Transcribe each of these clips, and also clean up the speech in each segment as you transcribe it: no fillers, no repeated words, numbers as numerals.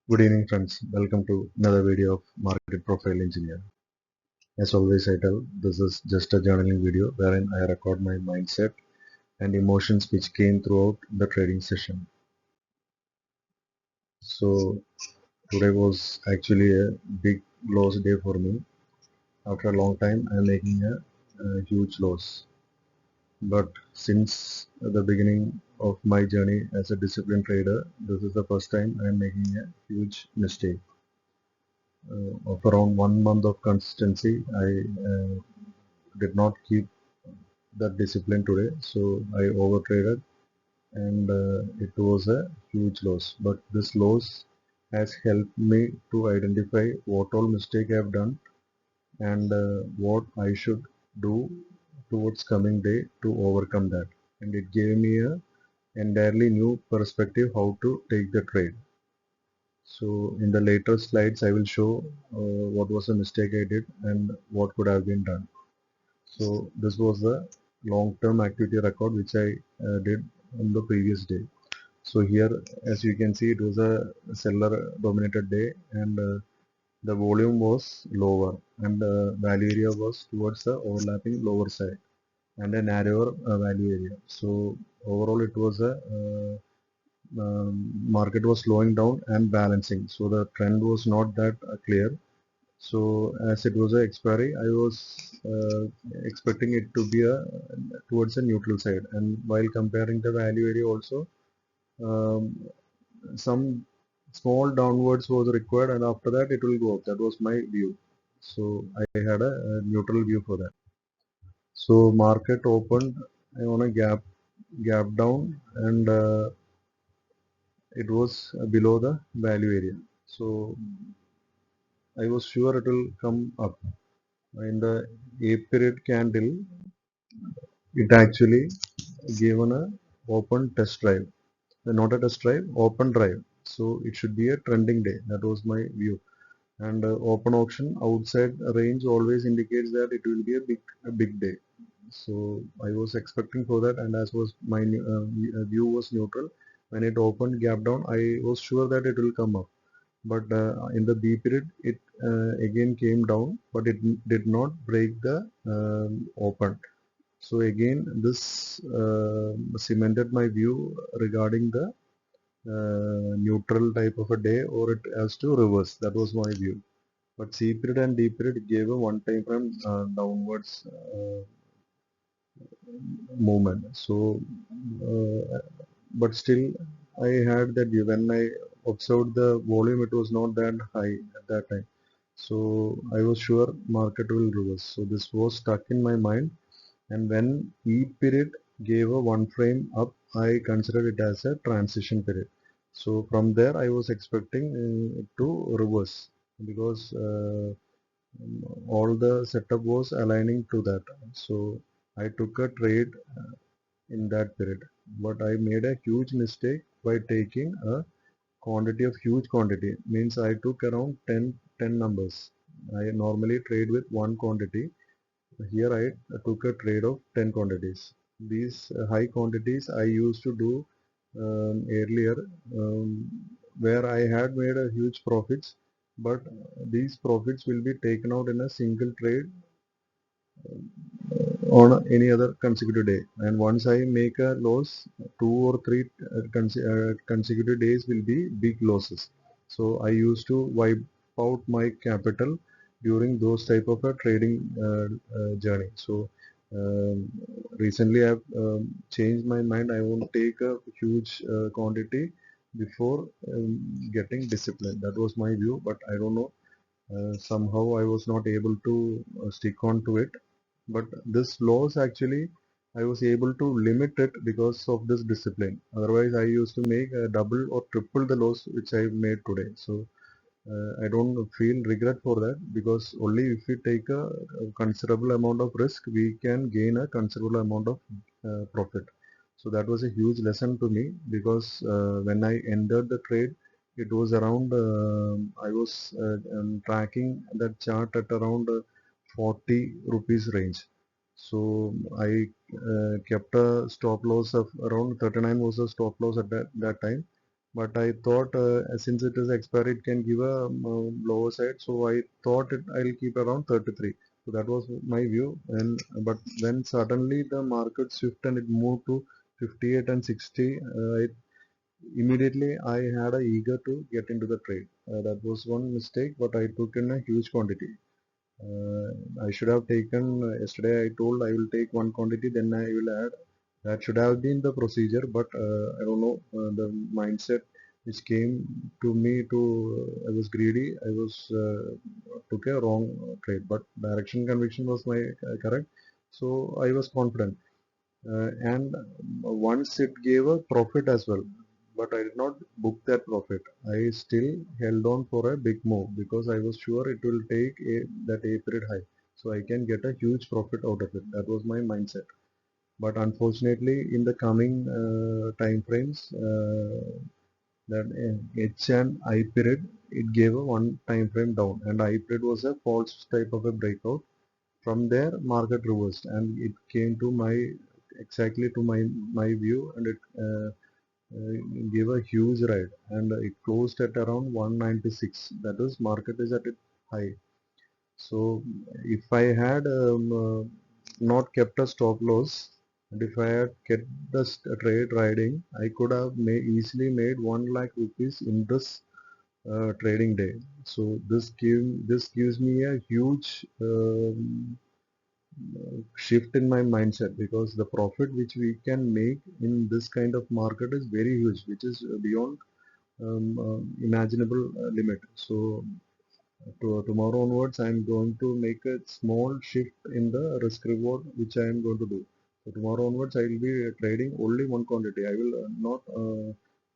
Good evening friends, welcome to another video of Market Profile Engineer. As always I tell, this is just a journaling video wherein I record my mindset and emotions which came throughout the trading session. So today was actually a big loss day for me. After a long time I am making a huge loss. But since the beginning of my journey as a disciplined trader, this is the first time I am making a huge mistake. Of around 1 month of consistency, I did not keep that discipline today, so I overtraded and it was a huge loss. But this loss has helped me to identify what all mistake I have done and what I should do towards coming day to overcome that. And it gave me a entirely new perspective how to take the trade. So in the later slides I will show what was the mistake I did and what could have been done. So this was the long-term activity record which I did on the previous day. So here as you can see it was a seller dominated day and the volume was lower and value area was towards the overlapping lower side and a narrower value area. So overall it was a market was slowing down and balancing. So the trend was not that clear. So as it was a expiry, I was expecting it to be towards a neutral side. And while comparing the value area also, um, some small downwards was required, and after that it will go up. That was my view. So I had a neutral view for that. So market opened on a gap down, and it was below the value area. So I was sure it will come up. In the A period candle, it actually given a open test drive, not a test drive, open drive. So it should be a trending day. That was my view. And open auction outside range always indicates that it will be a big day. So I was expecting for that, and as was my view was neutral. When it opened gap down, I was sure that it will come up. But in the B period, it again came down, but it did not break the open. So again, this cemented my view regarding the neutral type of a day, or it has to reverse. That was my view. But C period and D period gave a one time frame downwards movement. So, but still, I had that view. When I observed the volume, it was not that high at that time. So I was sure market will reverse. So this was stuck in my mind. And when E period gave a one frame up, I considered it as a transition period. So from there, I was expecting it to reverse because all the setup was aligning to that. So I took a trade in that period, but I made a huge mistake by taking a quantity of huge quantity. Means I took around 10 numbers. I normally trade with one quantity. Here I took a trade of 10 quantities. These high quantities I used to do earlier, um, where I had made a huge profits, but these profits will be taken out in a single trade on any other consecutive day. And once I make a loss, 2 or 3 consecutive days will be big losses. So I used to wipe out my capital during those type of a trading journey. So recently I've changed my mind. I won't take a huge quantity before getting discipline. That was my view, but I don't know. Somehow I was not able to stick on to it, but this loss actually I was able to limit it because of this discipline. Otherwise I used to make a double or triple the loss which I made today. So I don't feel regret for that, because only if we take a considerable amount of risk we can gain a considerable amount of profit. So that was a huge lesson to me, because when I entered the trade it was around I was tracking that chart at around 40 rupees range. So I kept a stop loss of around 39 was the stop loss at that time. but I thought since it is expiry, it can give a lower side, so I thought I'll keep around 33. So that was my view, and but then suddenly the market shift and it moved to 58 and 60. Immediately I had a eager to get into the trade. That was one mistake, but I took in a huge quantity. uh, I should have taken yesterday. I told I will take one quantity, then I will add. That should have been the procedure, but I don't know, the mindset which came to me to I was greedy. I was took a wrong trade, but direction conviction was my correct. So I was confident, and once it gave a profit as well, but I did not book that profit. I still held on for a big move because I was sure it will take that A period high, so I can get a huge profit out of it. That was my mindset. But unfortunately, in the coming time frames, that H and I period, it gave a one time frame down, and I period was a false type of a breakout. From there, market reversed, and it came to my exactly to my view, and it gave a huge ride, and it closed at around 196. That is, market is at its high. So if I had not kept a stop loss, and if I had kept the trade riding, I could have easily made 1 lakh rupees in this trading day. So this gives me a huge shift in my mindset, because the profit which we can make in this kind of market is very huge, which is beyond imaginable limit. So tomorrow onwards, I am going to make a small shift in the risk reward which I am going to do. So tomorrow onwards, I will be trading only one quantity. I will not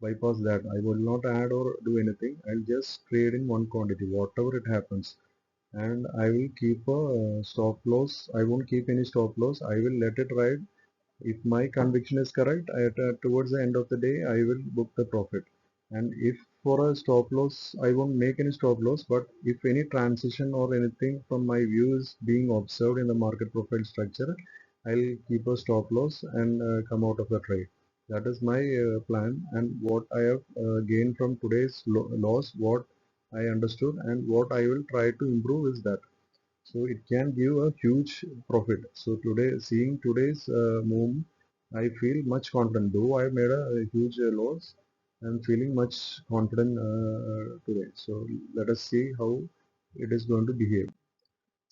bypass that. I will not add or do anything. I'll just trade in one quantity, whatever it happens, and I will keep a stop loss. I won't keep any stop loss. I will let it ride. If my conviction is correct, towards the end of the day, I will book the profit. And if for a stop loss, I won't make any stop loss, but if any transition or anything from my view is being observed in the market profile structure, I'll keep a stop loss and come out of the trade. That is my plan, and what I have gained from today's loss, what I understood, and what I will try to improve is that. So it can give a huge profit. So today, seeing today's move, I feel much confident. Though I made a huge loss, I'm feeling much confident today. So let us see how it is going to behave.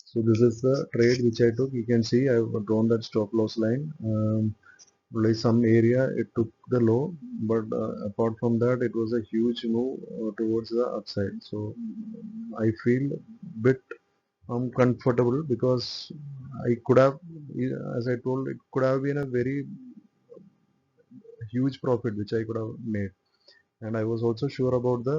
So this is the trade which I took. You can see I've drawn that stop loss line. Only some area it took the low, but apart from that, it was a huge move towards the upside. So I feel bit comfortable, because I could have, as I told, it could have been a very huge profit which I could have made, and I was also sure about the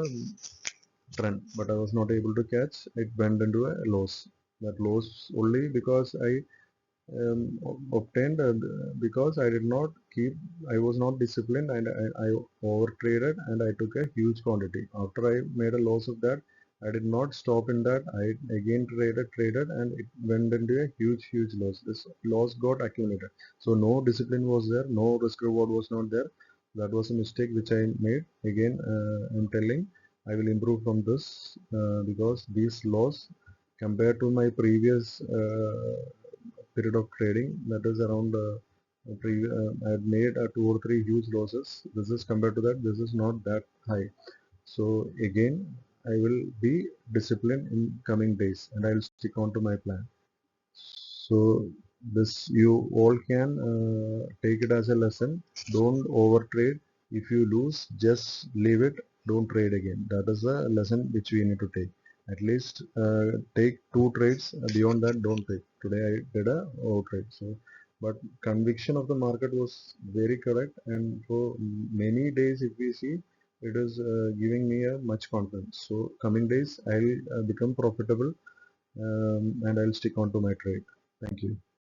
trend, but I was not able to catch. It went into a loss. That loss only because I obtained because I did not keep. I was not disciplined, and I over traded, and I took a huge quantity. After I made a loss of that, I did not stop in that. I again traded, and it went into a huge loss. This loss got accumulated. So no discipline was there. No risk reward was not there. That was a mistake which I made. Again, I'm telling. I will improve from this, because this loss compared to my previous period of trading, that is around I had made 2 or 3 huge losses. This is compared to that, this is not that high. So again, I will be disciplined in coming days, and I will stick on to my plan. So this you all can take it as a lesson. Don't overtrade. If you lose, just leave it. Don't trade again. That is a lesson which we need to take. At least take 2 trades. Beyond that, don't take. Today I did a overtrade. So but conviction of the market was very correct, and for many days, if we see, it is giving me a much confidence. So coming days, I'll become profitable, and I'll stick on to my trade. Thank you.